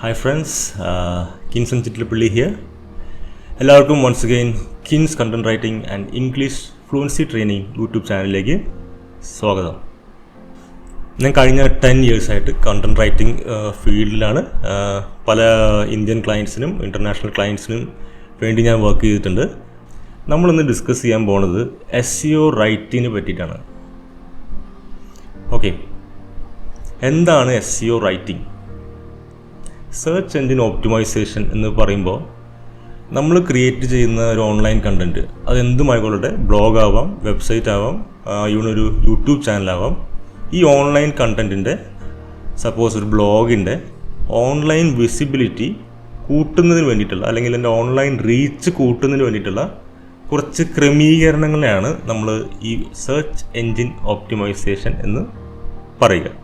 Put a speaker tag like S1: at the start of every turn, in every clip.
S1: Hi friends, Kinson Chitlapalli here. എല്ലാവർക്കും once again Kins content writing and English fluency training YouTube ചാനലിലേക്ക് സ്വാഗതം. ഞാൻ കഴിഞ്ഞ 10 yearsആയിട്ട് കണ്ടന്റ് റൈറ്റിംഗ് ഫീൽഡിലാണ്. പല ഇന്ത്യൻ ക്ലയൻസിനും ഇൻ്റർനാഷണൽ ക്ലയൻസിനും വേണ്ടി ഞാൻ വർക്ക് ചെയ്തിട്ടുണ്ട്. നമ്മളിന്ന് ഡിസ്കസ് ചെയ്യാൻ പോണത് SEO റൈറ്റിങ്ങിനെ പറ്റിയിട്ടാണ്. ഓക്കെ, എന്താണ് SEO writing? Search engine optimisation എന്ന് പറയുമ്പോൾ നമ്മൾ ക്രിയേറ്റ് ചെയ്യുന്ന ഒരു ഓൺലൈൻ കണ്ടൻറ്റ്, അതെന്തുമായിക്കോട്ടെ, ബ്ലോഗ് ആവാം, വെബ്സൈറ്റ് ആവാം, ഒരു യൂട്യൂബ് ചാനലാവാം. ഈ ഓൺലൈൻ കണ്ടൻറ്റിൻ്റെ, സപ്പോസ് ഒരു ബ്ലോഗിൻ്റെ ഓൺലൈൻ വിസിബിലിറ്റി കൂട്ടുന്നതിന് വേണ്ടിയിട്ടുള്ള, അല്ലെങ്കിൽ എൻ്റെ ഓൺലൈൻ റീച്ച് കൂട്ടുന്നതിന് വേണ്ടിയിട്ടുള്ള കുറച്ച് ക്രമീകരണങ്ങളെയാണ് നമ്മൾ ഈ സെർച്ച് എൻജിൻ ഓപ്റ്റിമൈസേഷൻ എന്ന് പറയുക.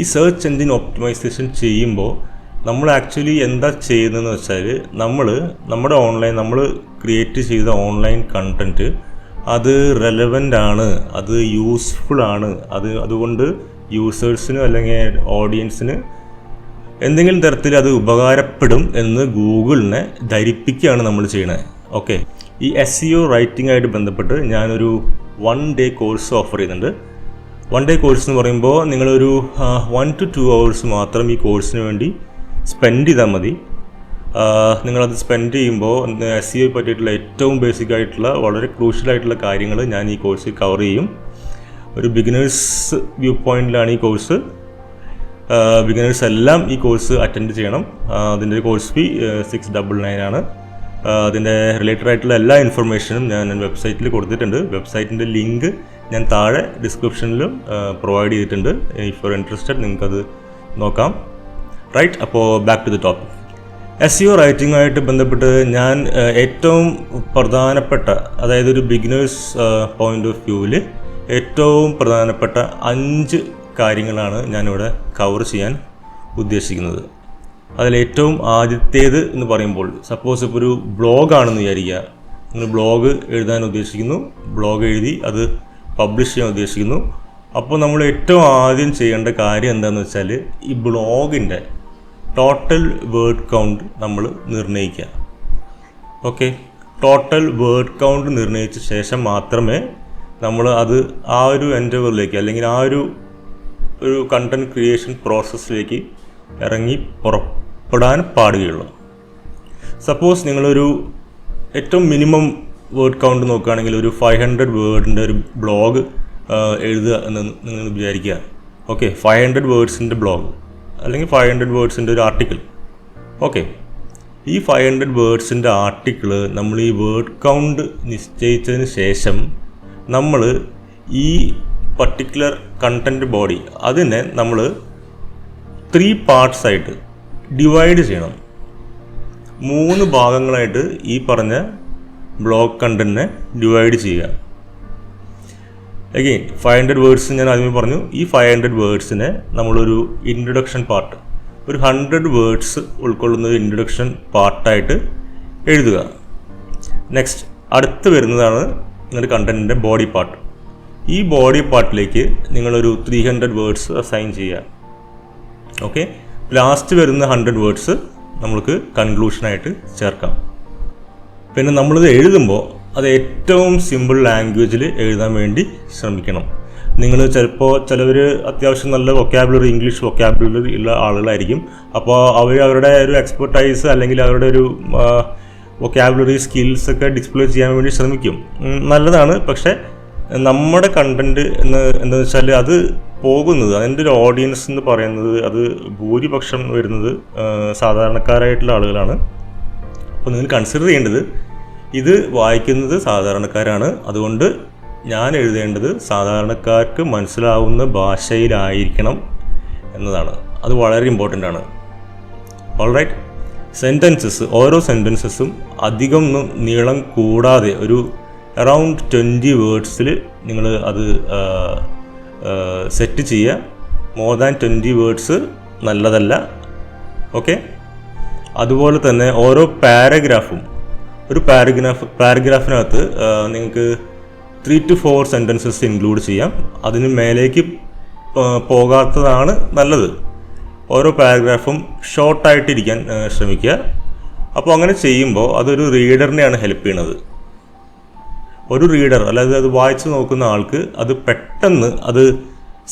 S1: ഈ സെർച്ച് എൻജിൻ ഓപ്റ്റിമൈസേഷൻ ചെയ്യുമ്പോൾ നമ്മൾ ആക്ച്വലി എന്താ ചെയ്യുന്നതെന്ന് വെച്ചാൽ, നമ്മൾ ക്രിയേറ്റ് ചെയ്ത ഓൺലൈൻ കണ്ടൻറ്റ് അത് റെലവൻ്റ് ആണ്, അത് യൂസ്ഫുൾ ആണ്, അതുകൊണ്ട് യൂസേഴ്സിന് അല്ലെങ്കിൽ ഓഡിയൻസിന് എന്തെങ്കിലും തരത്തിൽ അത് ഉപകാരപ്പെടും എന്ന് ഗൂഗിളിനെ ധരിപ്പിക്കുകയാണ് നമ്മൾ ചെയ്യണത്. ഓക്കെ, ഈ SEO റൈറ്റിംഗ് ആയിട്ട് ബന്ധപ്പെട്ട് ഞാനൊരു 1 day കോഴ്സ് ഓഫർ ചെയ്യുന്നുണ്ട്. 1 day കോഴ്സ് എന്ന് പറയുമ്പോൾ നിങ്ങളൊരു 1 to 2 hours മാത്രം ഈ കോഴ്സിന് വേണ്ടി സ്പെൻഡ് ചെയ്താൽ മതി. നിങ്ങളത് സ്പെൻഡ് ചെയ്യുമ്പോൾ SEO പറ്റിയിട്ടുള്ള ഏറ്റവും ബേസിക് ആയിട്ടുള്ള വളരെ ക്രൂഷ്യലായിട്ടുള്ള കാര്യങ്ങൾ ഞാൻ ഈ കോഴ്സിൽ കവർ ചെയ്യും. ഒരു ബിഗിനേഴ്സ് വ്യൂ പോയിന്റിലാണ് ഈ കോഴ്സ്. ബിഗിനേഴ്സ് എല്ലാം ഈ കോഴ്സ് അറ്റൻഡ് ചെയ്യണം. അതിൻ്റെ കോഴ്സ് ഫീ 699 ആണ്. അതിൻ്റെ റിലേറ്റഡ് ആയിട്ടുള്ള എല്ലാ ഇൻഫർമേഷനും ഞാൻ വെബ്സൈറ്റിൽ കൊടുത്തിട്ടുണ്ട്. വെബ്സൈറ്റിൻ്റെ ലിങ്ക് ഞാൻ താഴെ ഡിസ്ക്രിപ്ഷനിലും പ്രൊവൈഡ് ചെയ്തിട്ടുണ്ട്. ഇഫ് യു ആർ ഇൻട്രസ്റ്റഡ് നിങ്ങൾക്കത് നോക്കാം. റൈറ്റ്, അപ്പോൾ back to the topic. SEO റൈറ്റിംഗുമായിട്ട് ബന്ധപ്പെട്ട് ഞാൻ ഏറ്റവും പ്രധാനപ്പെട്ട, അതായത് ഒരു ബിഗിനേഴ്സ് പോയിൻ്റ് ഓഫ് വ്യൂവിൽ ഏറ്റവും പ്രധാനപ്പെട്ട 5 കാര്യങ്ങളാണ് ഞാനിവിടെ കവർ ചെയ്യാൻ ഉദ്ദേശിക്കുന്നത്. അതിലേറ്റവും ആദ്യത്തേത് എന്ന് പറയുമ്പോൾ, സപ്പോസ് ഇപ്പോൾ ഒരു ബ്ലോഗാണെന്ന് വിചാരിക്കുക. നിങ്ങൾ ബ്ലോഗ് എഴുതാൻ ഉദ്ദേശിക്കുന്നു, ബ്ലോഗ് എഴുതി അത് പബ്ലിഷ് ചെയ്യാൻ ഉദ്ദേശിക്കുന്നു. അപ്പോൾ നമ്മൾ ഏറ്റവും ആദ്യം ചെയ്യേണ്ട കാര്യം എന്താണെന്ന് വെച്ചാൽ, ഈ ബ്ലോഗിൻ്റെ ടോട്ടൽ വേർഡ് കൗണ്ട് നമ്മൾ നിർണ്ണയിക്കുക. ഓക്കെ, ടോട്ടൽ വേർഡ് കൗണ്ട് നിർണ്ണയിച്ച ശേഷം മാത്രമേ നമ്മൾ അത് ആ ഒരു എൻഡവറിലേക്ക്, അല്ലെങ്കിൽ ആ ഒരു കണ്ടൻറ് ക്രിയേഷൻ പ്രോസസ്സിലേക്ക് ഇറങ്ങി പുറപ്പെടാൻ പാടുകയുള്ളൂ. സപ്പോസ് നിങ്ങളൊരു ഏറ്റവും മിനിമം വേർഡ് കൗണ്ട് നോക്കുകയാണെങ്കിൽ ഒരു 500 വേർഡിൻ്റെ ഒരു ബ്ലോഗ് എഴുതുക എന്ന് നിങ്ങൾ വിചാരിക്കുക. ഓക്കെ, 500 വേർഡ്സിൻ്റെ ബ്ലോഗ് അല്ലെങ്കിൽ 500 വേർഡ്സിൻ്റെ ഒരു ആർട്ടിക്കിൾ. ഓക്കെ, ഈ 500 വേർഡ്സിൻ്റെ ആർട്ടിക്കിൾ നമ്മൾ ഈ വേർഡ് കൗണ്ട് നിശ്ചയിച്ചതിന് ശേഷം നമ്മൾ ഈ പർട്ടിക്കുലർ കണ്ടൻറ് ബോഡി അതിനെ നമ്മൾ 3 പാർട്സായിട്ട് ഡിവൈഡ് ചെയ്യണം. 3 ഭാഗങ്ങളായിട്ട് ഈ പറഞ്ഞ ബ്ലോഗ് കണ്ടൻറ്റിനെ ഡിവൈഡ് ചെയ്യുക. അഗെയിൻ 500 വേർഡ്സ് ഞാൻ ആദ്യമേ പറഞ്ഞു. ഈ 500 വേർഡ്സിനെ നമ്മളൊരു ഇൻട്രൊഡക്ഷൻ പാർട്ട്, ഒരു 100 വേർഡ്സ് ഉൾക്കൊള്ളുന്ന ഒരു ഇൻട്രൊഡക്ഷൻ പാർട്ടായിട്ട് എഴുതുക. നെക്സ്റ്റ് അടുത്ത് വരുന്നതാണ് നിങ്ങളുടെ കണ്ടൻറ്റിൻ്റെ ബോഡി പാർട്ട്. ഈ ബോഡി പാർട്ടിലേക്ക് നിങ്ങളൊരു 300 വേർഡ്സ് അസൈൻ ചെയ്യുക. ഓക്കെ, ലാസ്റ്റ് വരുന്ന 100 വേർഡ്സ് നമ്മൾക്ക് കൺക്ലൂഷനായിട്ട് ചേർക്കാം. പിന്നെ നമ്മളിത് എഴുതുമ്പോൾ അത് ഏറ്റവും സിമ്പിൾ ലാംഗ്വേജിൽ എഴുതാൻ വേണ്ടി ശ്രമിക്കണം. നിങ്ങൾ ചിലവർ അത്യാവശ്യം നല്ല വൊക്കാബുലറി, ഇംഗ്ലീഷ് വൊക്കാബുലറി ഉള്ള ആളുകളായിരിക്കും. അപ്പോൾ അവരുടെ ഒരു എക്സ്പെർട്ടൈസ് അല്ലെങ്കിൽ അവരുടെ ഒരു വൊക്കാബുലറി സ്കിൽസൊക്കെ ഡിസ്പ്ലേ ചെയ്യാൻ വേണ്ടി ശ്രമിക്കും. നല്ലതാണ്. പക്ഷേ നമ്മുടെ കണ്ടൻറ്റ് എന്താണെന്ന് വെച്ചാൽ അത് പോകുന്നത്, അതിൻ്റെ ഒരു ഓഡിയൻസ് എന്ന് പറയുന്നത്, അത് ഭൂരിപക്ഷം വരുന്നത് സാധാരണക്കാരായിട്ടുള്ള ആളുകളാണ്. അപ്പോൾ നിങ്ങൾ കൺസിഡർ ചെയ്യേണ്ടത് ഇത് വായിക്കുന്നത് സാധാരണക്കാരാണ്. അതുകൊണ്ട് ഞാൻ എഴുതേണ്ടത് സാധാരണക്കാർക്ക് മനസ്സിലാവുന്ന ഭാഷയിലായിരിക്കണം എന്നതാണ്. അത് വളരെ ഇമ്പോർട്ടൻ്റ് ആണ്. ഓൾറൈറ്റ്, സെൻറ്റൻസസ്, ഓരോ സെൻറ്റൻസസും അധികം നീളം കൂടാതെ ഒരു അറൗണ്ട് 20 വേർഡ്സിൽ നിങ്ങൾ അത് സെറ്റ് ചെയ്യുക. മോർ ദാൻ 20 വേർഡ്സ് നല്ലതല്ല. ഓക്കെ, അതുപോലെ തന്നെ ഓരോ പാരഗ്രാഫും, ഒരു പാരഗ്രാഫിനകത്ത് നിങ്ങൾക്ക് 3 to 4 സെൻറ്റൻസസ് ഇൻക്ലൂഡ് ചെയ്യാം. അതിന് മേലേക്ക് പോകാത്തതാണ് നല്ലത്. ഓരോ പാരഗ്രാഫും ഷോർട്ടായിട്ടിരിക്കാൻ ശ്രമിക്കുക. അപ്പോൾ അങ്ങനെ ചെയ്യുമ്പോൾ അതൊരു റീഡറിനെയാണ് ഹെൽപ്പ് ചെയ്യണത്. ഒരു റീഡർ അല്ലാതെ അത് വായിച്ച് നോക്കുന്ന ആൾക്ക് അത് പെട്ടെന്ന് അത്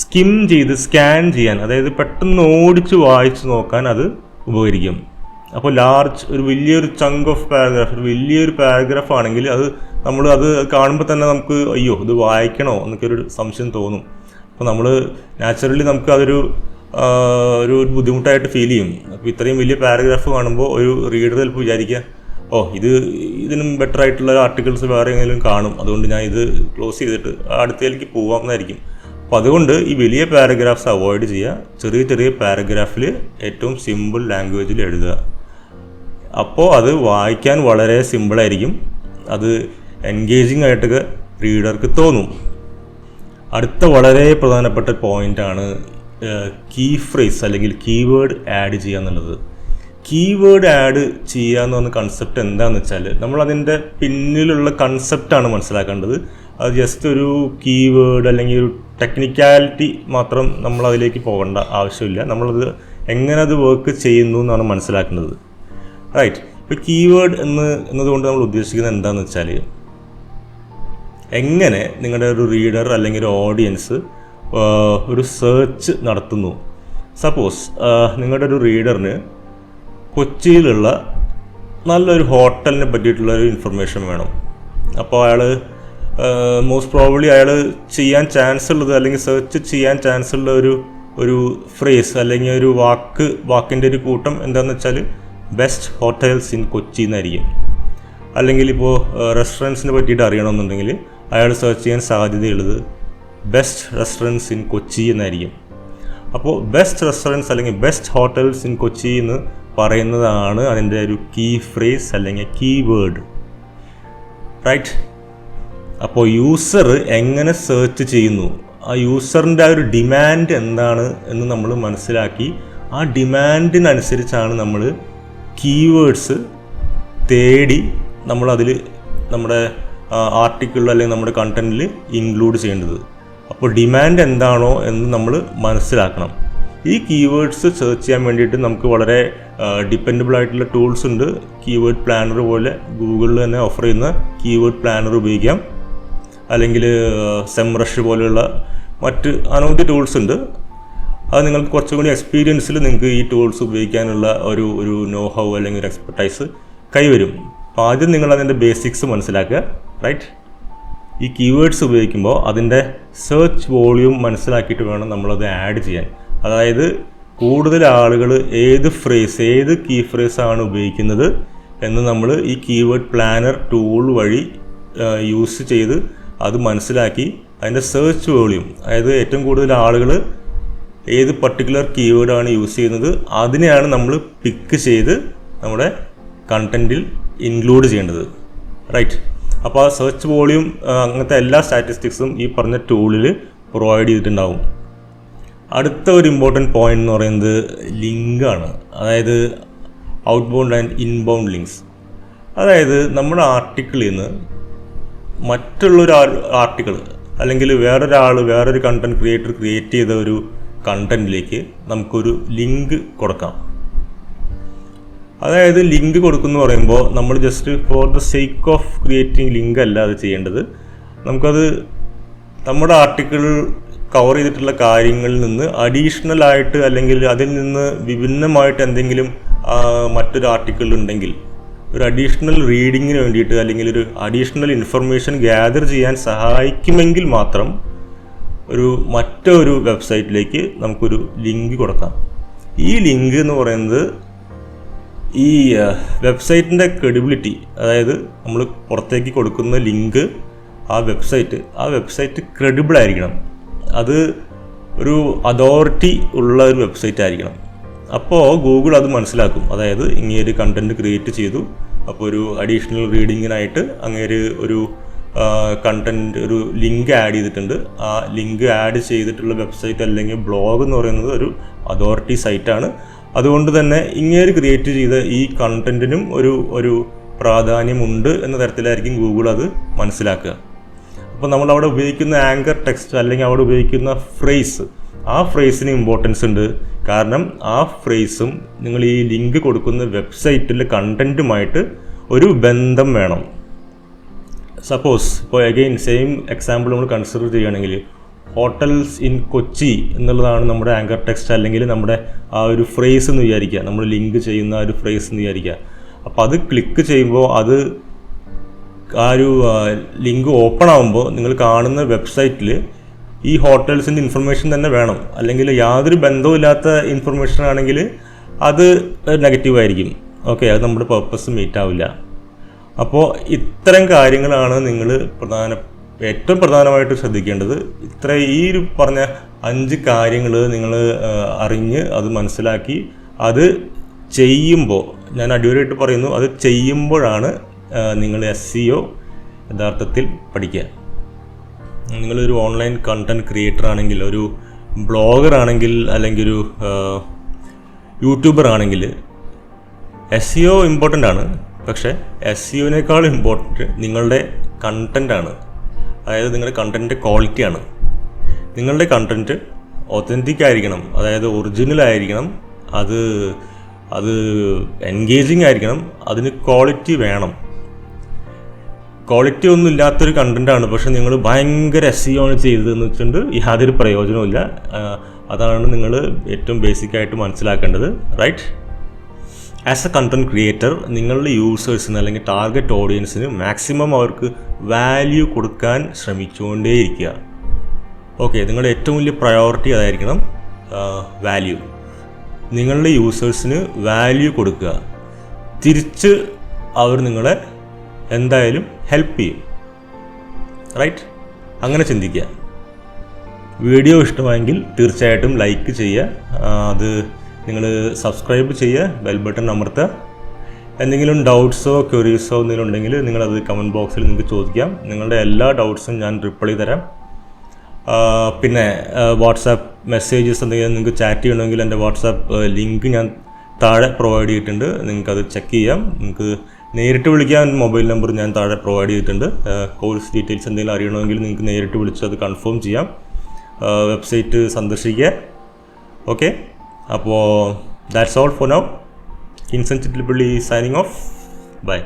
S1: സ്കിം ചെയ്ത് സ്കാൻ ചെയ്യാൻ, അതായത് പെട്ടെന്ന് ഓടിച്ച് വായിച്ച് നോക്കാൻ അത് ഉപകരിക്കും. അപ്പോൾ ഒരു വലിയൊരു ചങ്ക് ഓഫ് പാരഗ്രാഫ്, ഒരു വലിയൊരു പാരഗ്രാഫ് ആണെങ്കിൽ അത് കാണുമ്പോൾ തന്നെ നമുക്ക് അയ്യോ ഇത് വായിക്കണോ എന്നൊക്കെ ഒരു സംശയം തോന്നും. അപ്പോൾ നമ്മൾ നാച്ചുറലി നമുക്ക് അതൊരു ഒരു ബുദ്ധിമുട്ടായിട്ട് ഫീൽ ചെയ്യും. അപ്പോൾ ഇത്രയും വലിയ പാരഗ്രാഫ് കാണുമ്പോൾ ഒരു റീഡർ ചിലപ്പോൾ വിചാരിക്കുക ഇതിനും ബെറ്റർ ആയിട്ടുള്ള ആർട്ടിക്കിൾസ് വേറെ എങ്ങനെയും കാണും, അതുകൊണ്ട് ഞാൻ ഇത് ക്ലോസ് ചെയ്തിട്ട് അടുത്തേക്ക് പോകാമെന്നായിരിക്കും. അപ്പോൾ അതുകൊണ്ട് ഈ വലിയ പാരഗ്രാഫ്സ് അവോയ്ഡ് ചെയ്യുക. ചെറിയ ചെറിയ പാരഗ്രാഫിൽ ഏറ്റവും സിമ്പിൾ ലാംഗ്വേജിൽ എഴുതുക. അപ്പോൾ അത് വായിക്കാൻ വളരെ സിമ്പിളായിരിക്കും, അത് എൻഗേജിങ് ആയിട്ടൊക്കെ റീഡർക്ക് തോന്നും. അടുത്ത വളരെ പ്രധാനപ്പെട്ട പോയിൻ്റാണ് കീ ഫ്രേസ് അല്ലെങ്കിൽ കീവേഡ് ആഡ് ചെയ്യുക എന്നുള്ളത്. കീവേഡ് ആഡ് ചെയ്യുക എന്ന് പറഞ്ഞ കൺസെപ്റ്റ് എന്താണെന്ന് വെച്ചാൽ നമ്മളതിൻ്റെ പിന്നിലുള്ള കൺസെപ്റ്റാണ് മനസ്സിലാക്കേണ്ടത്. അത് ജസ്റ്റ് ഒരു കീവേഡ് അല്ലെങ്കിൽ ഒരു ടെക്നിക്കാലിറ്റി മാത്രം നമ്മളതിലേക്ക് പോകേണ്ട ആവശ്യമില്ല. നമ്മളത് എങ്ങനെ അത് വർക്ക് ചെയ്യുന്നു എന്നാണ് മനസ്സിലാക്കേണ്ടത്. റൈറ്റ്. ഇപ്പോൾ കീവേഡ് എന്നതുകൊണ്ട് നമ്മൾ ഉദ്ദേശിക്കുന്നത് എന്താണെന്ന് വെച്ചാൽ എങ്ങനെ നിങ്ങളുടെ ഒരു റീഡർ അല്ലെങ്കിൽ ഒരു ഓഡിയൻസ് ഒരു സെർച്ച് നടത്തുന്നു. സപ്പോസ് നിങ്ങളുടെ ഒരു റീഡറിന് കൊച്ചിയിലുള്ള നല്ലൊരു ഹോട്ടലിനെ പറ്റിയിട്ടുള്ള ഒരു ഇൻഫർമേഷൻ വേണം. അപ്പോൾ അയാൾ മോസ്റ്റ് പ്രോബബ്ലി അയാൾ ചെയ്യാൻ ചാൻസ് ഉള്ളത് അല്ലെങ്കിൽ സെർച്ച് ചെയ്യാൻ ചാൻസ് ഉള്ള ഒരു ഫ്രേസ് അല്ലെങ്കിൽ ഒരു വാക്കിൻ്റെ ഒരു കൂട്ടം എന്താണെന്ന് വെച്ചാൽ ബെസ്റ്റ് ഹോട്ടൽസ് ഇൻ കൊച്ചി എന്നായിരിക്കും. അല്ലെങ്കിൽ ഇപ്പോൾ റെസ്റ്റോറൻറ്റ്സിനെ പറ്റിയിട്ട് അറിയണമെന്നുണ്ടെങ്കിൽ അയാൾ സെർച്ച് ചെയ്യാൻ സാധ്യതയുള്ളത് ബെസ്റ്റ് റെസ്റ്റോറൻറ്റ്സ് ഇൻ കൊച്ചി എന്നായിരിക്കും. അപ്പോൾ ബെസ്റ്റ് റെസ്റ്റോറൻറ്റ്സ് അല്ലെങ്കിൽ ബെസ്റ്റ് ഹോട്ടൽസ് ഇൻ കൊച്ചി എന്ന് പറയുന്നതാണ് അതിൻ്റെ ഒരു കീ ഫ്രേസ് അല്ലെങ്കിൽ കീവേഡ്. റൈറ്റ്. അപ്പോൾ യൂസർ എങ്ങനെ സെർച്ച് ചെയ്യുന്നു, ആ യൂസറിൻ്റെ ആ ഒരു ഡിമാൻഡ് എന്താണ് എന്ന് നമ്മൾ മനസ്സിലാക്കി ആ ഡിമാൻഡിനനുസരിച്ചാണ് നമ്മൾ കീവേഡ്സ് തേടി നമ്മളതിൽ നമ്മുടെ ആർട്ടിക്കിളിൽ അല്ലെങ്കിൽ നമ്മുടെ കണ്ടൻറ്റിൽ ഇൻക്ലൂഡ് ചെയ്യേണ്ടത്. അപ്പോൾ ഡിമാൻഡ് എന്താണോ എന്ന് നമ്മൾ മനസ്സിലാക്കണം. ഈ കീവേഡ്സ് സെർച്ച് ചെയ്യാൻ വേണ്ടിയിട്ട് നമുക്ക് വളരെ ഡിപ്പെൻഡബിൾ ആയിട്ടുള്ള ടൂൾസ് ഉണ്ട്. കീവേഡ് പ്ലാനർ പോലെ ഗൂഗിളിൽ തന്നെ ഓഫർ ചെയ്യുന്ന കീവേഡ് പ്ലാനർ ഉപയോഗിക്കാം. അല്ലെങ്കിൽ സെംറഷ് പോലെയുള്ള മറ്റ് അനവധി ടൂൾസ് ഉണ്ട്. അത് നിങ്ങൾക്ക് കുറച്ചും കൂടി എക്സ്പീരിയൻസിൽ നിങ്ങൾക്ക് ഈ ടൂൾസ് ഉപയോഗിക്കാനുള്ള ഒരു നോ ഹൗ അല്ലെങ്കിൽ ഒരു എക്സ്പെർട്ടൈസ് കൈവരും. അപ്പോൾ ആദ്യം നിങ്ങൾ അതിൻ്റെ ബേസിക്സ് മനസ്സിലാക്കുക. റൈറ്റ്. ഈ കീവേഡ്സ് ഉപയോഗിക്കുമ്പോൾ അതിൻ്റെ സെർച്ച് വോളിയൂം മനസ്സിലാക്കിയിട്ട് വേണം നമ്മളത് ആഡ് ചെയ്യാൻ. അതായത് കൂടുതൽ ആളുകൾ ഏത് കീ ഫ്രേസാണ് ഉപയോഗിക്കുന്നത് എന്ന് നമ്മൾ ഈ കീവേഡ് പ്ലാനർ ടൂൾ വഴി യൂസ് ചെയ്ത് അത് മനസ്സിലാക്കി അതിൻ്റെ സെർച്ച് വോളിയൂം, അതായത് ഏറ്റവും കൂടുതൽ ആളുകൾ ഏത് പർട്ടിക്കുലർ കീവേഡാണ് യൂസ് ചെയ്യുന്നത് അതിനെയാണ് നമ്മൾ പിക്ക് ചെയ്ത് നമ്മുടെ കണ്ടൻറ്റിൽ ഇൻക്ലൂഡ് ചെയ്യേണ്ടത്. റൈറ്റ്. അപ്പോൾ ആ സെർച്ച് വോളിയൂം അങ്ങനത്തെ എല്ലാ സ്റ്റാറ്റിസ്റ്റിക്സും ഈ പറഞ്ഞ ടൂളിൽ പ്രൊവൈഡ് ചെയ്തിട്ടുണ്ടാവും. അടുത്ത ഒരു ഇമ്പോർട്ടൻറ്റ് പോയിന്റ് എന്ന് പറയുന്നത് ലിങ്കാണ്. അതായത് ഔട്ട്ബൗണ്ട് ആൻഡ് ഇൻബൗണ്ട് ലിങ്ക്സ്. അതായത് നമ്മുടെ ആർട്ടിക്കിളിൽ നിന്ന് മറ്റുള്ളൊരു ആർട്ടിക്കിൾ അല്ലെങ്കിൽ വേറൊരു കണ്ടൻറ് ക്രിയേറ്റർ ക്രിയേറ്റ് ചെയ്ത ഒരു കണ്ടൻറ്റിലേക്ക് നമുക്കൊരു ലിങ്ക് കൊടുക്കാം. അതായത് ലിങ്ക് കൊടുക്കുന്നു പറയുമ്പോൾ നമ്മൾ just for the sake of creating link അല്ല അത് ചെയ്യേണ്ടത്. നമുക്കത് നമ്മുടെ ആർട്ടിക്കിൾ കവർ ചെയ്തിട്ടുള്ള കാര്യങ്ങളിൽ നിന്ന് അഡീഷണൽ ആയിട്ട് അല്ലെങ്കിൽ അതിൽ നിന്ന് വിഭിന്നമായിട്ട് എന്തെങ്കിലും മറ്റൊരു ആർട്ടിക്കിൾ ഉണ്ടെങ്കിൽ ഒരു അഡീഷണൽ റീഡിങ്ങിന് വേണ്ടിയിട്ട് അല്ലെങ്കിൽ ഒരു അഡീഷണൽ ഇൻഫർമേഷൻ ഗ്യാദർ ചെയ്യാൻ സഹായിക്കുമെങ്കിൽ മാത്രം മറ്റൊരു വെബ്സൈറ്റിലേക്ക് നമുക്കൊരു ലിങ്ക് കൊടുക്കാം. ഈ ലിങ്ക് എന്ന് പറയുന്നത് ഈ വെബ്സൈറ്റിൻ്റെ ക്രെഡിബിലിറ്റി, അതായത് നമ്മൾ പുറത്തേക്ക് കൊടുക്കുന്ന ലിങ്ക് ആ വെബ്സൈറ്റ് ക്രെഡിബിൾ ആയിരിക്കണം. അത് ഒരു അതോറിറ്റി ഉള്ള ഒരു വെബ്സൈറ്റ് ആയിരിക്കണം. അപ്പോൾ ഗൂഗിൾ അത് മനസ്സിലാക്കും. അതായത് ഇങ്ങേര് കണ്ടൻറ്റ് ക്രിയേറ്റ് ചെയ്തു, അപ്പോൾ ഒരു അഡീഷണൽ റീഡിങ്ങിനായിട്ട് അങ്ങേര് ഒരു ഒരു ലിങ്ക് ആഡ് ചെയ്തിട്ടുണ്ട്. ആ ലിങ്ക് ആഡ് ചെയ്തിട്ടുള്ള വെബ്സൈറ്റ് അല്ലെങ്കിൽ ബ്ലോഗ് എന്ന് പറയുന്നത് ഒരു അതോറിറ്റി സൈറ്റാണ്. അതുകൊണ്ട് തന്നെ ഇങ്ങേര് ക്രിയേറ്റ് ചെയ്ത ഈ കണ്ടൻറ്റിനും ഒരു പ്രാധാന്യമുണ്ട് എന്ന തരത്തിലായിരിക്കും ഗൂഗിൾ അത് മനസ്സിലാക്കുക. അപ്പോൾ നമ്മൾ അവിടെ ഉപയോഗിക്കുന്ന ആങ്കർ ടെക്സ്റ്റ് അല്ലെങ്കിൽ അവിടെ ഉപയോഗിക്കുന്ന ഫ്രേസ് ആ ഫ്രേസിന് ഇമ്പോർട്ടൻസ് ഉണ്ട്. കാരണം ആ ഫ്രേസും നിങ്ങൾ ഈ ലിങ്ക് കൊടുക്കുന്ന വെബ്സൈറ്റിലെ കണ്ടൻറ്റുമായിട്ട് ഒരു ബന്ധം വേണം. സപ്പോസ് ഇപ്പോൾ അഗെയിൻ സെയിം എക്സാമ്പിൾ നമ്മൾ കൺസിഡർ ചെയ്യുകയാണെങ്കിൽ ഹോട്ടൽസ് ഇൻ കൊച്ചി എന്നുള്ളതാണ് നമ്മുടെ ആങ്കർ ടെക്സ്റ്റ്, അല്ലെങ്കിൽ നമ്മുടെ ആ ഒരു ഫ്രേസ് എന്ന് വിചാരിക്കുക, നമ്മൾ ലിങ്ക് ചെയ്യുന്ന ആ ഒരു ഫ്രേസ് എന്ന് വിചാരിക്കുക. അപ്പോൾ അത് ക്ലിക്ക് ചെയ്യുമ്പോൾ അത് ആ ഒരു ലിങ്ക് ഓപ്പൺ ആകുമ്പോൾ നിങ്ങൾ കാണുന്ന വെബ്സൈറ്റിൽ ഈ ഹോട്ടൽസിൻ്റെ ഇൻഫർമേഷൻ തന്നെ വേണം. അല്ലെങ്കിൽ യാതൊരു ബന്ധവുമില്ലാത്ത ഇൻഫർമേഷൻ ആണെങ്കിൽ അത് നെഗറ്റീവായിരിക്കും. ഓക്കെ, അത് നമ്മുടെ പർപ്പസ് മീറ്റ് ആവില്ല. അപ്പോൾ ഇത്തരം കാര്യങ്ങളാണ് നിങ്ങൾ ഏറ്റവും പ്രധാനമായിട്ട് ശ്രദ്ധിക്കേണ്ടത്. ഈ ഒരു പറഞ്ഞ 5 കാര്യങ്ങൾ നിങ്ങൾ അറിഞ്ഞ് അത് മനസ്സിലാക്കി അത് ചെയ്യുമ്പോൾ, ഞാൻ അടിപൊളിയായിട്ട് പറയുന്നു, അത് ചെയ്യുമ്പോഴാണ് നിങ്ങൾ SEO യഥാർത്ഥത്തിൽ പഠിക്കുക. നിങ്ങളൊരു ഓൺലൈൻ കണ്ടൻറ് ക്രിയേറ്റർ ആണെങ്കിൽ, ഒരു ബ്ലോഗർ ആണെങ്കിൽ, അല്ലെങ്കിൽ ഒരു യൂട്യൂബർ ആണെങ്കിൽ SEO ഇമ്പോർട്ടൻ്റ് ആണ്. പക്ഷേ SEOനേക്കാൾ ഇമ്പോർട്ടൻറ്റ് നിങ്ങളുടെ കണ്ടൻ്റാണ്. അതായത് നിങ്ങളുടെ കണ്ടൻറ്റിൻ്റെ ക്വാളിറ്റിയാണ്. നിങ്ങളുടെ കണ്ടൻറ്റ് ഒത്തൻറ്റിക് ആയിരിക്കണം, അതായത് ഒറിജിനൽ ആയിരിക്കണം, അത് എൻഗേജിങ് ആയിരിക്കണം, അതിന് ക്വാളിറ്റി വേണം. ക്വാളിറ്റി ഒന്നും ഇല്ലാത്തൊരു കണ്ടൻറ്റാണ് പക്ഷെ നിങ്ങൾ ഭയങ്കര SEO ആണ് ചെയ്തതെന്ന് വെച്ചിട്ടുണ്ട് യാതൊരു പ്രയോജനവുമില്ല. അതാണ് നിങ്ങൾ ഏറ്റവും ബേസിക്കായിട്ട് മനസ്സിലാക്കേണ്ടത്. Right? As a content creator നിങ്ങളുടെ യൂസേഴ്സിന് അല്ലെങ്കിൽ ടാർഗറ്റ് ഓഡിയൻസിന് മാക്സിമം അവർക്ക് വാല്യൂ കൊടുക്കാൻ ശ്രമിച്ചുകൊണ്ടേയിരിക്കുക. ഓക്കെ, നിങ്ങളുടെ ഏറ്റവും വലിയ പ്രയോറിറ്റി അതായിരിക്കണം, വാല്യൂ. നിങ്ങളുടെ യൂസേഴ്സിന് വാല്യൂ കൊടുക്കുക. തിരിച്ച് അവർ നിങ്ങളെ എന്തായാലും ഹെൽപ്പ് ചെയ്യും. റൈറ്റ്? അങ്ങനെ ചിന്തിക്കുക. വീഡിയോ ഇഷ്ടമായെങ്കിൽ തീർച്ചയായിട്ടും ലൈക്ക് ചെയ്യുക. അത് നിങ്ങൾ സബ്സ്ക്രൈബ് ചെയ്യുക, ബെൽ ബട്ടൺ അമർത്തുക. എന്തെങ്കിലും ഡൗട്ട്സോ ക്വരീസോ എന്തെങ്കിലും ഉണ്ടെങ്കിൽ നിങ്ങളത് കമൻറ്റ് ബോക്സിൽ നിങ്ങൾക്ക് ചോദിക്കാം. നിങ്ങളുടെ എല്ലാ ഡൗട്ട്സും ഞാൻ റിപ്ലൈ തരാം. പിന്നെ വാട്സാപ്പ് മെസ്സേജസ് എന്തെങ്കിലും നിങ്ങൾക്ക് ചാറ്റ് ചെയ്യണമെങ്കിൽ എൻ്റെ വാട്സാപ്പ് ലിങ്ക് ഞാൻ താഴെ പ്രൊവൈഡ് ചെയ്തിട്ടുണ്ട്. നിങ്ങൾക്കത് ചെക്ക് ചെയ്യാം. നിങ്ങൾക്ക് നേരിട്ട് വിളിക്കാൻ മൊബൈൽ നമ്പർ ഞാൻ താഴെ പ്രൊവൈഡ് ചെയ്തിട്ടുണ്ട്. കോഴ്സ് ഡീറ്റെയിൽസ് എന്തെങ്കിലും അറിയണമെങ്കിൽ നിങ്ങൾക്ക് നേരിട്ട് വിളിച്ച് അത് കൺഫേം ചെയ്യാം. വെബ്സൈറ്റ് സന്ദർശിക്കുക. ഓക്കെ, അപ്പോൾ that's all for now. Insensitively signing off. By.